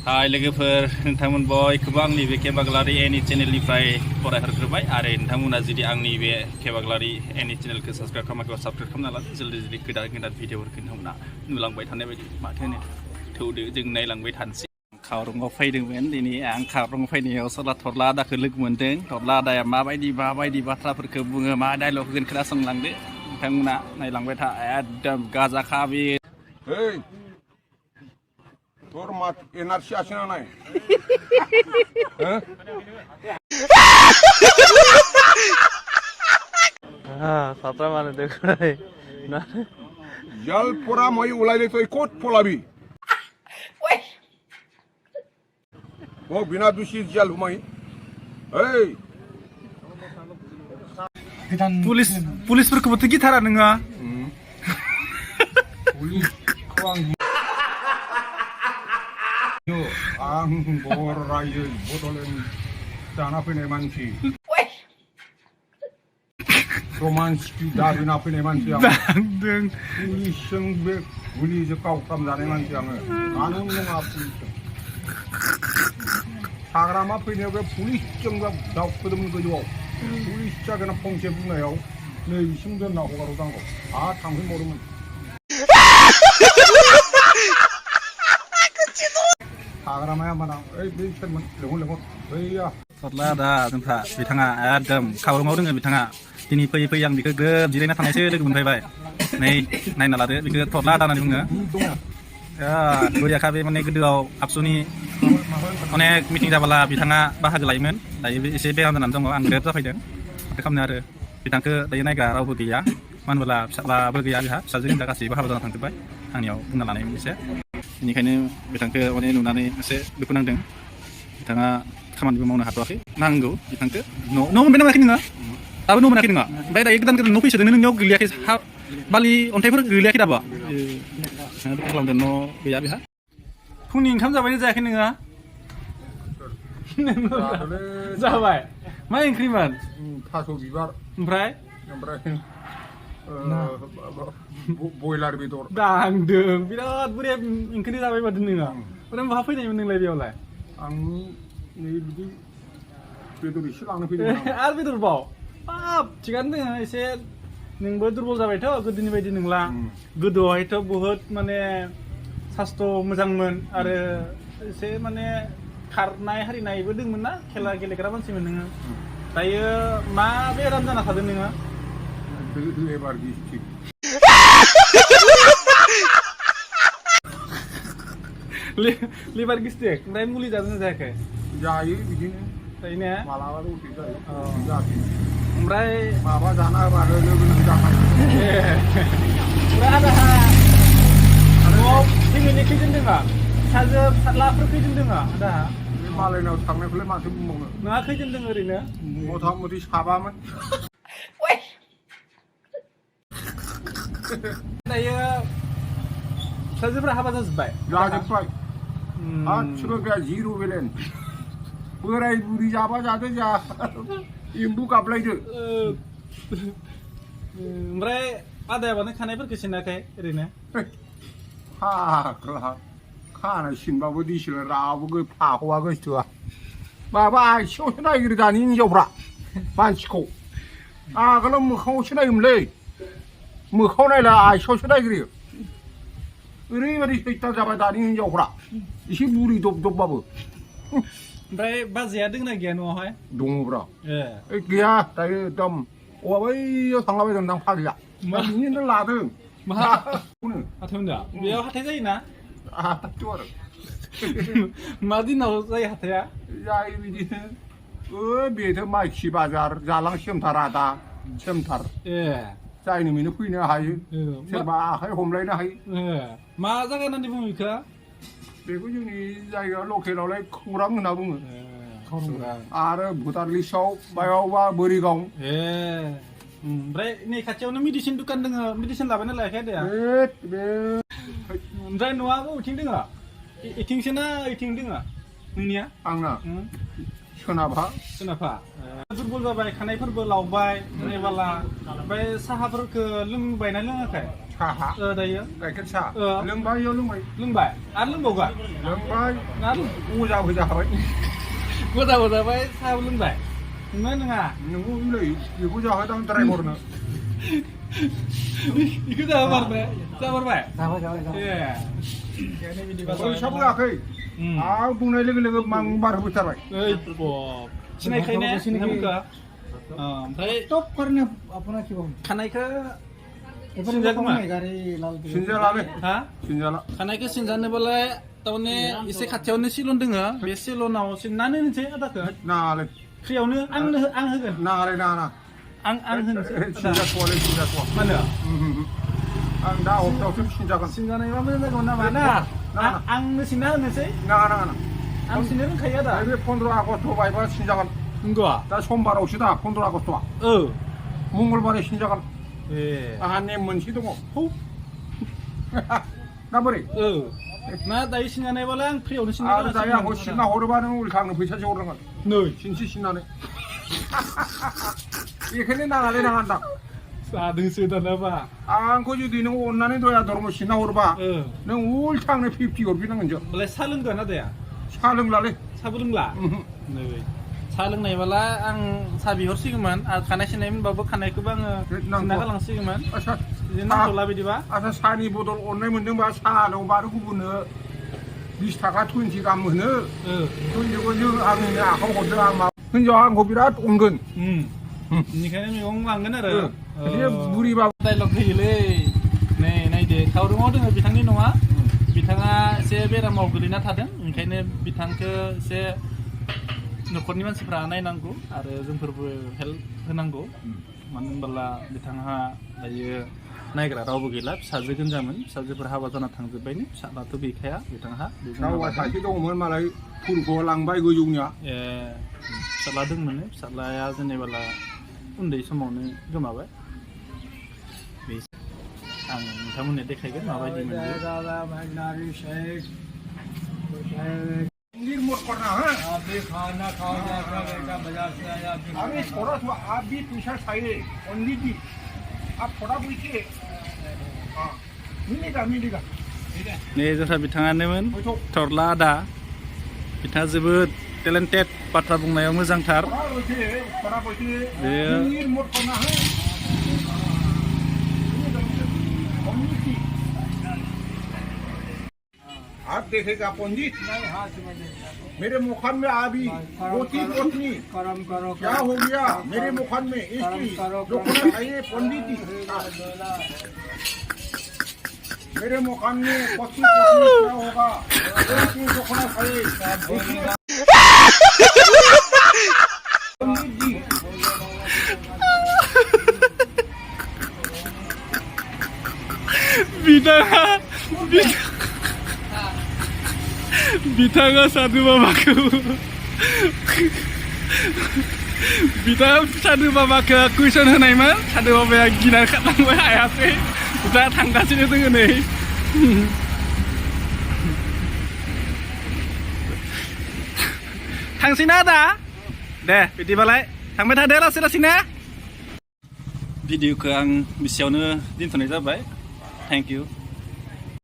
हाय लोगोफोर नोंथांमोन बयखौबो आंनि बे केबाग्लारि एनि चेनेलनिफ्राय फरायहरग्रोबाय आरो नोंथांमोना जुदि आंनि बे केबाग्लारि एनि चेनेलखौ साबस्क्राइब खालामाखैबा साबस्क्राइब खालामना ला जल्दि गोदान गोदान भिडिअफोरखौ नोंथांमोना नुलांबाय थानाय बायदि माथो होनो थौदो जों नायलांबाय थानोसै खावरङाव फैदोंमोन दिनै आं खावरङाव फैनायाव सोरबा थरला आदाखौ लोगो मोन्दों थरला आदाया माबायदि बाथ्राफोरखौ बुङो मा डायलग होगोन खोनासंलांदो नोंथांमोना नायलांबाय था एकदम गाजा खाबि তোর মাঠ এনআরসি আছে না নাই হ্যাঁ সাতরা মানে দেখো না জল পোড়া মই উলাইলে তুই কোট ফলাবি ও বিনা দোষী জল হুমাই এই पुलिसफोरखौबोथ' गिथारा नोङो आं बर रायजो बड'लेण्ड जाना फैनाय मानसि रमान्सि दाबिना फैनाय मानसि आं पुलिसजों बे गुलिजों गावफ्रामजानाय मानसि आङो मानो नङा पुलिसजों हाग्रामा फैनायाव बे पुलिसजों दावखोदोंमोन गोजौआव पुलिस जागोन फंसे बुंनायाव नैबिसिम दोनना हगारहरनांगौ आहा थांफिनबावदोंमोन हाग्रामाया माना ओइ बै सोरमोन लेंहर बैया थरला आदा जोंफ्रा बिथाङा एकदम खावरङाव दोङो बिथाङा दिनै फैयै आं बेखौ ग्रोब जिरायना थानायसो लोगो मोनफैबाय नै नायना लादो बेखौ थरला आदा होननानै बुङो बरियाखा बे माने गोदोआव आबसुनि अनेक मिटिं जाबोला बिथाङा बाहागो लायोमोन दायो एसे बेराम जानानै दङ आं ग्रेब जाफैदों माथो खालामनो आरो बिथांखौ दायो नायग्रा रावबो गैया मानो होनब्ला फिसाज्लाबो गैया बिहा फिसाजो हिनजाव गासैबो हाबा जाना थांजोब्बाय आंनियाव बुंना लानाय मोनसे बेनिखायनो बिथांखौ माने नुनानै एसे दुखु नांदों बिथाङा खामानिबो मावनो हाथ'वाखै नांगौ बिथांखौ न' मोनबाय नामाखै नोङो दाबो न' मोनाखै नोङो ओमफ्राय दायो गोदान न' फैसोदों नोंनियाव गोलैयाखै हा बालि अन्थाइफोर गोलैयाखै दाबो दुखु खालामदों न' गैया बेहा फुंनि ओंखाम जाबायना जायाखै नोङो जाबाय मा ओंख्रिमोन थास' बिबार ओमफ्राय बयलार बेदर दांदों बिराद बुरिया ओंख्रि जाबाय माथो नोङो ओमफ्राय बहा फैनायमोन नोंलाय बेयावलाय आं नै बिदि बेदर एसे लांनो फैदों आरो बेदरबाव बाब थिगानो दङ एसे नोंबो दुरबल जाबायथ' गोदोनि बायदि नंला गोदोआवहायथ' बुहुद माने सास्थ' मोजांमोन आरो एसे माने खारनाय हारिनायबो दंमोन ना खेला गेलेग्रा मानसिमोन नोङो दायो मा बेराम जाना थादों नोङो लेबार गेस्ट्रिक लिभार गेस्ट्रिक ओमफ्राय मुलि जादोंना जायाखै जायो बिदिनो जायो ने मालाबा दसे जायो ओमफ्राय माबा जाना होबानो लोगो लोगो जाखायो ओमफ्राय आदाहा न'आव फेमिलि खैजोन दोङो फिसाजो फिसाज्लाफोर खैजोन दोङो आदाहा बे मालायनाव थांनायखौलाय माथो बुंबावनो नोंहा खैजोन दोङो ओरैनो मथा मथि साबामोन दायो फिसाजोफ्रा हाबा जाजोब्बाय जाजोब्बाय गासिबो गैया जिर' बेलेन्स बोराय बुरि जाबा जादो जा एम्बु गाबलायदो ओमफ्राय आदाया माने खानायफोरखौ सिनाखै ओरैनो फाग्ला खानाय सिनबाबो दिसिल रावबो फाखवा गोसोआ माबा आथिङावसो नायगिरो दानि हिनजावफ्रा मानसिखौ आगोलाव मोखाङावसो नायोमोनलै मोखाङाव नायला आथिङावसो नायगिरो ओरैबायदि सैथान जाबाय दानि हिनजावफ्रा एसे बुरि दबबाबो ओमफ्राय बाजैया दंना गैया न'आवहाय दङब्रा गैया दायो एकदम औवा बैयाव थांलाबायदों फाग्लिया बिनिनो लादों हाथायाव दा बेयाव हाथाय जायोना हाथायथ' आरो मा दिनाव जायो हाथाया जायो बिदिनो बेथ' माइखि बाजार जालां सेमथार आदा सेमथार जायनो बेनो फैनो हायो सोरबा आखाइ हमलायनो हायो मा जायगा होननानै बुङो बेखौ जोंनि जायगा लकेलावलाय खौरां होनना बुङो आरो भुटानलिसाव मायावबा बोरिगाव ओमफ्राय नै खाथियावनो मेडिसिन दुखान दङ मेडिसिन लाबायना लायाखै आदाया ओमफ्राय न'आ बबेथिं दङ इथिंसो ना इथिं दङ नोंनिया आंना सोनाबहा दुरबल जाबाय खानायफोरबो लावबाय बाला ओमफ्राय साहाफोरखौ लोंबायना लोङाखै साहा ได้เยอะ गाइखेर साहा Ờ. लोंबाय इयाव लोंबाय ลึงบ่ายอันลึงบ่กว่า लोंबाय งั้น अजा होजाबाय กูจะกูจะไปทราบลึงบ่ายมึงนั่นนึงอ่ะ नोंखौ नै बेखौ जाहोदां ड्राइभारनो อีกจะมาบ่จะมาบ่เอ้แกนี่วิดีโอ फैसा होआखै आं बुंनाय लोगो लोगो मां बार होथारबाय เอ้ยปอบชินัยใครแน่ชินัยมึงก็ओमफ्राय टॉप करने अपना क्यों खानायखौ एफोर सिनजागोन मा? गारि लाल सिनजालालै हा सिनजाला खानायखौ सिनजानोबालाय तारमाने एसे खाथियावनो सिलन दोङो बे सिलनाव सिननानै होनोसै आदाखौ नाङालै फ्रियावनो आं होगोन नाङालै नाङा आं होनोसै सिनजाथ'वालै सिनजाथ'वा मा होनो आं दा हप्तायावसो सिनजागोन सिनजानायबा मोजां जागौमोन नामा ना आंनो सिनना होनोसै नाङा नाङा आं सिननो रोंखायो आदा बे 15 आगस्ट बायबा सिनजागोन नंगौ दा समबारावसो दा 15 आगस्टआ मंगलबारै सिनजागोन ए आंहा नेम मोनसे दङ ना बोरै ना दायो सिनजानायबालाय आं फ्रियावनो सिनना आरो दायो आंखौ सिनना हरोबा नों उल्था आंनो फैसासो हरनांगोन नै सिनसे सिननानै बेखायनो नाङालै नाङा होनदां जादोंसो दानाबा आंखौ जुदि नों अननानै दया धर्म सिनना हरबा नों उल्था आंनो 50 हरफिननांगोनसो होमबालाय सा लोंगोन आदाया साहा लोंलालै साबो लोंला नै साहा लोंनायबाला आं साहा बिहरसिगौमोन आरो खानाय सिननाय मोनबाबो खानायखौबो आङो सिनना गालांसिगौमोन आच्छा बिदि नांथ'ला बिदिबा आच्छा साहानि बदल अननाय मोनदोंबा साहानावबा आरो गुबुननो 20 थाखा 20 गाहाम मोनो जों आंनि आखायाव हरदों आं मा हिनजावा आंखौ बिराद अनगोन बेनिखायनो मैगं लांगोन आरो बे बुरिबा डाइलग होयोलै नै नायदो खावरुङाव दोङो बिथांनि नङा बिथाङा एसे बेरामाव गोलैना थादों ओंखायनो बिथांखौ एसे न'खरनि मानसिफ्रा नायनांगौ आरो जोंफोरबो हेल्प होनांगौ मानो होनबोला बिथांहा दायो नायग्रा रावबो गैला फिसाजो गोनजामोन फिसाजोफोर हाबा जाना थांजोब्बायनो फिसालाथ' गैखाया बिथांहा रावा सासे दङमोन मालाय फुलखौ लांबाय गोजौनिया ए फिसाला दंमोन फिसालाया जेनेबाला उन्दै समावनो गोमाबाय बे आं नोंथांमोननो देखायगोन माबायदि मोनो निर्मोट करना है अभी खाना खाओगे अपना बेटा बाजार से आया अरे थोड़ा थोड़ा आप भी पैसा चाहिए ओनली दी आप थोड़ा पूछिए हाँ मिलेगा नै जोंहा बिथाङानोमोन थरला आदा बिथाङा जोबोद टेलेन्टेड बाथ्रा बुंनायाव मोजांथार थोड़ा पूछिए ये- निर्मोट करना है ओनली दी आप देखेगा पंडित मेरे मुखान में अभी पोती पोतनी कर्म करो क्या हो गया मेरे मुखान में इसकी दुखना चाहिए पंडित जी मेरे मुखान में पोती पोतनी क्या होगा इसकी दुखना चाहिए पंडित जी बिथाङा साधु बाबाखौ साधु बाबाखौ कुइसन होनायमोन साधु बाबाया गिनानै खारलांबाय हायासै दा थांगासिनो दोङो नै थांसैना आदा दे बिदिबालाय थांबाय थादो लासै लासैनो भिडिअखौ आं बिसेयावनो दोनथ'नाय जाबाय थेंक इउ